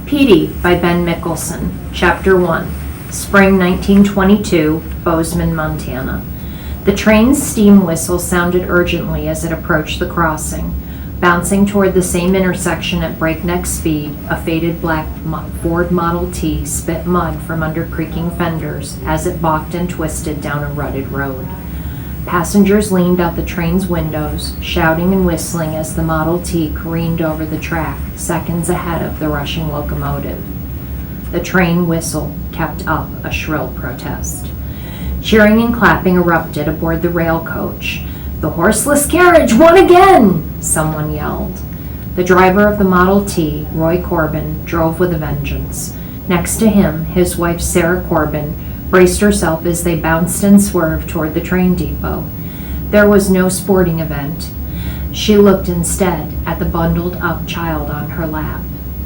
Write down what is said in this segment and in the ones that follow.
Petey by Ben Mikaelsen, Chapter 1, Spring 1922, Bozeman, Montana. The train's steam whistle sounded urgently as it approached the crossing. Bouncing toward the same intersection at breakneck speed, a faded black Ford Model T spit mud from under creaking fenders as it balked and twisted down a rutted road. Passengers leaned out the train's windows, shouting and whistling as the Model T careened over the track, seconds ahead of the rushing locomotive. The train whistle kept up a shrill protest. Cheering and clapping erupted aboard the rail coach. "The horseless carriage won again!" someone yelled. The driver of the Model T, Roy Corbin, drove with a vengeance. Next to him, his wife Sarah Corbin braced herself as they bounced and swerved toward the train depot. There was no sporting event. She looked instead at the bundled up child on her lap.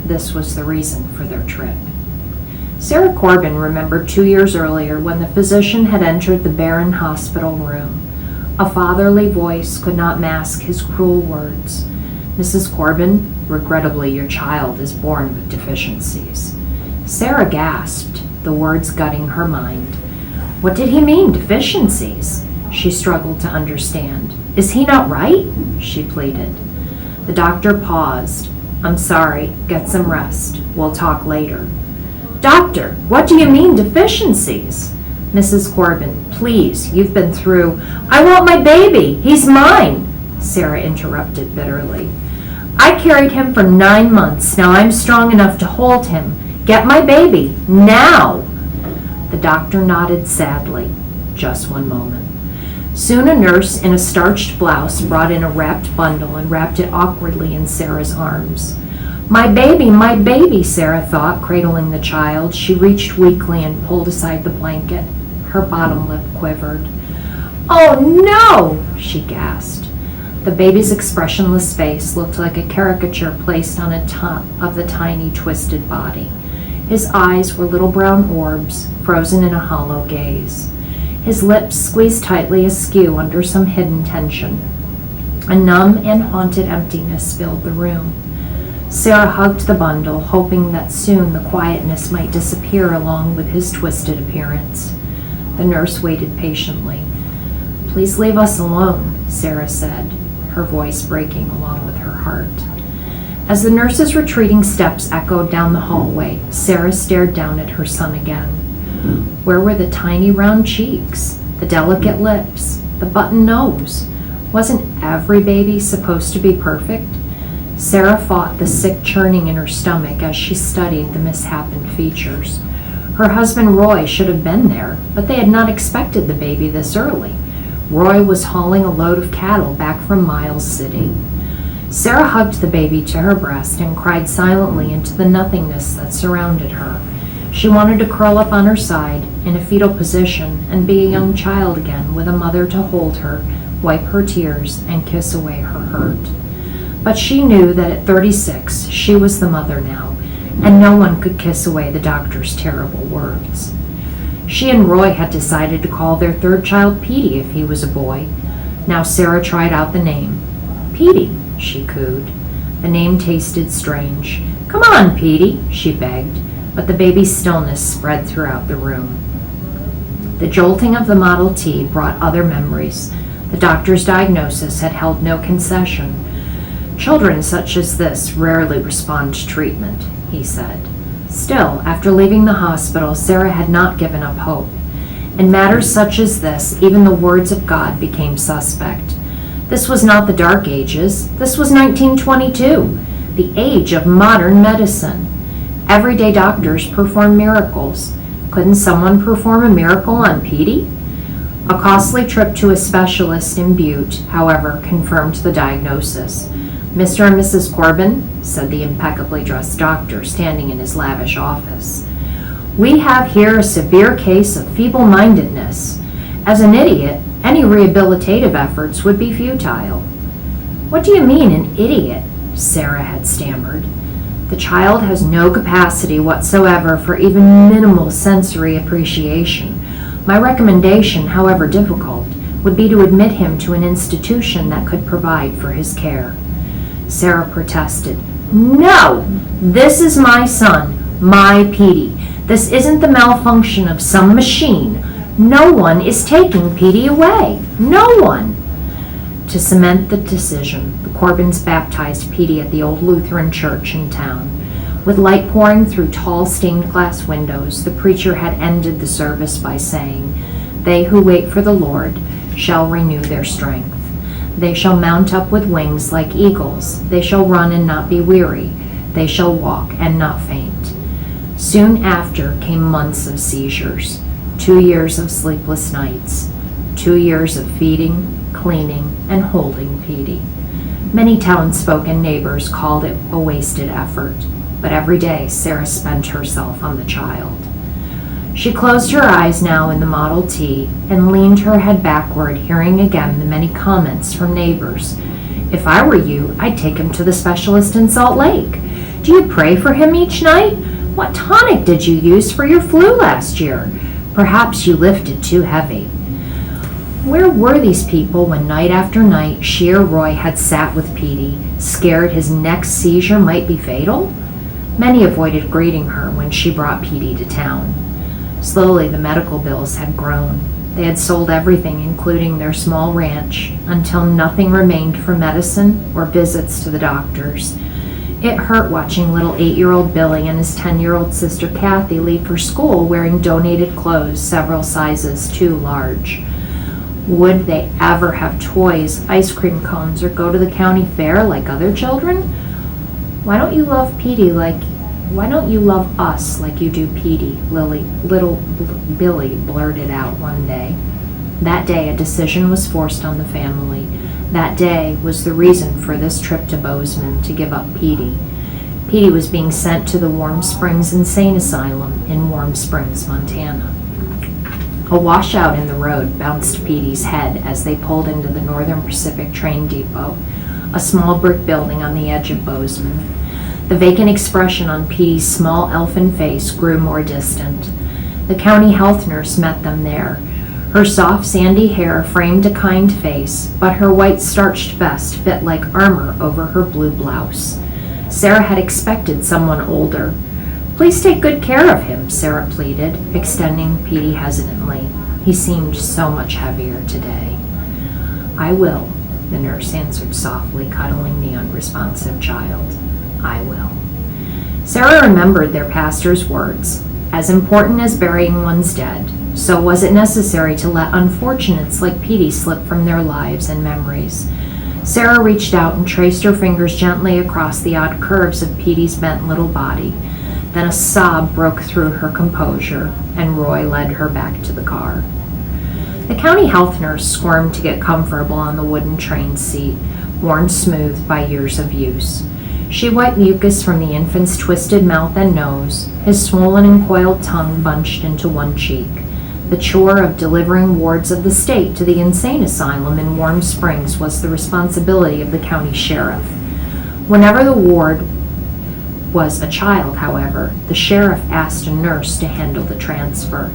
This was the reason for their trip. Sarah Corbin remembered 2 years earlier when the physician had entered the barren hospital room. A fatherly voice could not mask his cruel words. "Mrs. Corbin, regrettably your child is born with deficiencies." Sarah gasped, the words gutting her mind. What did he mean, deficiencies? She struggled to understand. "Is he not right?" she pleaded. The doctor paused. "I'm sorry, get some rest. We'll talk later." "Doctor, what do you mean deficiencies?" "Mrs. Corbin, please, you've been through—" "I want my baby! He's mine!" Sarah interrupted bitterly. "I carried him for 9 months. Now I'm strong enough to hold him. Get my baby, now!" The doctor nodded sadly. Just one moment. Soon a nurse in a starched blouse brought in a wrapped bundle and wrapped it awkwardly in Sarah's arms. My baby, Sarah thought, cradling the child. She reached weakly and pulled aside the blanket. Her bottom lip quivered. "Oh no!" she gasped. The baby's expressionless face looked like a caricature placed on top of the tiny, twisted body. His eyes were little brown orbs, frozen in a hollow gaze. His lips squeezed tightly askew under some hidden tension. A numb and haunted emptiness filled the room. Sarah hugged the bundle, hoping that soon the quietness might disappear along with his twisted appearance. The nurse waited patiently. "Please leave us alone," Sarah said, her voice breaking along with her heart. As the nurse's retreating steps echoed down the hallway, Sarah stared down at her son again. Where were the tiny round cheeks, the delicate lips, the button nose? Wasn't every baby supposed to be perfect? Sarah fought the sick churning in her stomach as she studied the misshapen features. Her husband Roy should have been there, but they had not expected the baby this early. Roy was hauling a load of cattle back from Miles City. Sarah hugged the baby to her breast and cried silently into the nothingness that surrounded her. She wanted to curl up on her side in a fetal position and be a young child again with a mother to hold her, wipe her tears, and kiss away her hurt. But she knew that at 36 she was the mother now, and no one could kiss away the doctor's terrible words. She and Roy had decided to call their third child Petey if he was a boy. Now Sarah tried out the name. "Petey," she cooed. The name tasted strange. "Come on, Petey," she begged, but the baby's stillness spread throughout the room. The jolting of the Model T brought other memories. The doctor's diagnosis had held no concession. "Children such as this rarely respond to treatment," he said. Still, after leaving the hospital, Sarah had not given up hope. In matters such as this, even the words of God became suspect. This was not the Dark Ages. This was 1922, the age of modern medicine. Everyday doctors perform miracles. Couldn't someone perform a miracle on Petey? A costly trip to a specialist in Butte, however, confirmed the diagnosis. "Mr. and Mrs. Corbin," said the impeccably dressed doctor standing in his lavish office, "we have here a severe case of feeble-mindedness. As an idiot, any rehabilitative efforts would be futile." "What do you mean, an idiot?" Sarah had stammered. "The child has no capacity whatsoever for even minimal sensory appreciation. My recommendation, however difficult, would be to admit him to an institution that could provide for his care." Sarah protested. No! This is my son, my Petey. This isn't the malfunction of some machine. No one is taking Petey away. No one! To cement the decision, the Corbins baptized Petey at the old Lutheran church in town. With light pouring through tall stained glass windows, the preacher had ended the service by saying, "They who wait for the Lord shall renew their strength. They shall mount up with wings like eagles. They shall run and not be weary. They shall walk and not faint." Soon after came months of seizures, 2 years of sleepless nights, 2 years of feeding, cleaning, and holding Petey. Many townsfolk and neighbors called it a wasted effort, but every day Sarah spent herself on the child. She closed her eyes now in the Model T and leaned her head backward, hearing again the many comments from neighbors. "If I were you, I'd take him to the specialist in Salt Lake. Do you pray for him each night? What tonic did you use for your flu last year? Perhaps you lifted too heavy." Where were these people when night after night she or Roy had sat with Petey, scared his next seizure might be fatal? Many avoided greeting her when she brought Petey to town. Slowly the medical bills had grown. They had sold everything, including their small ranch, until nothing remained for medicine or visits to the doctors. It hurt watching little 8-year-old Billy and his 10-year-old sister Kathy leave for school wearing donated clothes several sizes too large. Would they ever have toys, ice cream cones, or go to the county fair like other children? Why don't you love us like you do Petey?" Little Billy blurted out one day. That day a decision was forced on the family. That day was the reason for this trip to Bozeman, to give up Petey. Petey was being sent to the Warm Springs Insane Asylum in Warm Springs, Montana. A washout in the road bounced Petey's head as they pulled into the Northern Pacific train depot, a small brick building on the edge of Bozeman. The vacant expression on Petey's small elfin face grew more distant. The county health nurse met them there. Her soft sandy hair framed a kind face, but her white starched vest fit like armor over her blue blouse. Sarah had expected someone older. "Please take good care of him," Sarah pleaded, extending Petey hesitantly. He seemed so much heavier today. "I will," the nurse answered softly, cuddling the unresponsive child. "I will." Sarah remembered their pastor's words. As important as burying one's dead, so was it necessary to let unfortunates like Petey slip from their lives and memories. Sarah reached out and traced her fingers gently across the odd curves of Petey's bent little body. Then a sob broke through her composure, and Roy led her back to the car. The county health nurse squirmed to get comfortable on the wooden train seat, worn smooth by years of use. She wiped mucus from the infant's twisted mouth and nose, his swollen and coiled tongue bunched into one cheek. The chore of delivering wards of the state to the insane asylum in Warm Springs was the responsibility of the county sheriff. Whenever the ward was a child, however, the sheriff asked a nurse to handle the transfer.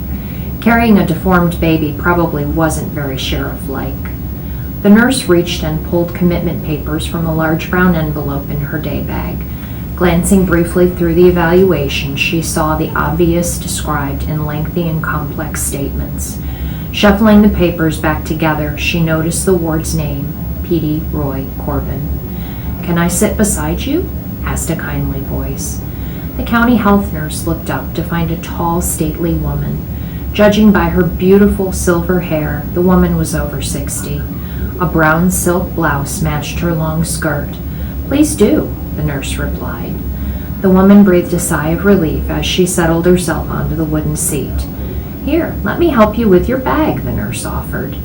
Carrying a deformed baby probably wasn't very sheriff-like. The nurse reached and pulled commitment papers from a large brown envelope in her day bag. Glancing briefly through the evaluation, she saw the obvious described in lengthy and complex statements. Shuffling the papers back together, she noticed the ward's name, Petey Roy Corbin. "Can I sit beside you?" asked a kindly voice. The county health nurse looked up to find a tall, stately woman. Judging by her beautiful silver hair, the woman was over 60. A brown silk blouse matched her long skirt. "Please do," the nurse replied. The woman breathed a sigh of relief as she settled herself onto the wooden seat. "Here, let me help you with your bag," the nurse offered.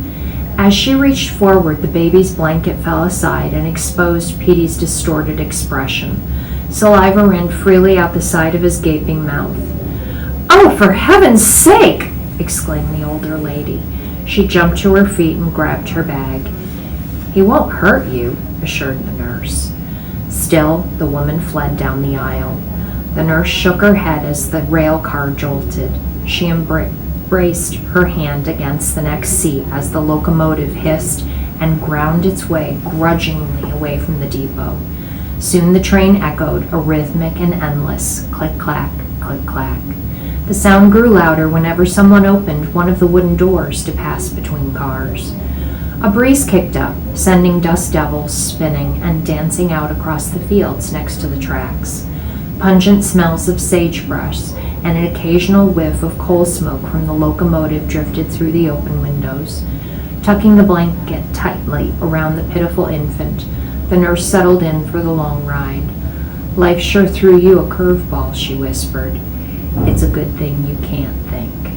As she reached forward, the baby's blanket fell aside and exposed Petey's distorted expression. Saliva ran freely out the side of his gaping mouth. "Oh, for heaven's sake!" exclaimed the older lady. She jumped to her feet and grabbed her bag. "He won't hurt you," assured the nurse. Still, the woman fled down the aisle. The nurse shook her head as the rail car jolted. She embraced her hand against the next seat as the locomotive hissed and ground its way grudgingly away from the depot. Soon the train echoed, a rhythmic and endless click-clack, click-clack. The sound grew louder whenever someone opened one of the wooden doors to pass between cars. A breeze kicked up, sending dust devils spinning and dancing out across the fields next to the tracks. Pungent smells of sagebrush and an occasional whiff of coal smoke from the locomotive drifted through the open windows. Tucking the blanket tightly around the pitiful infant, the nurse settled in for the long ride. "Life sure threw you a curveball," she whispered. "It's a good thing you can't think."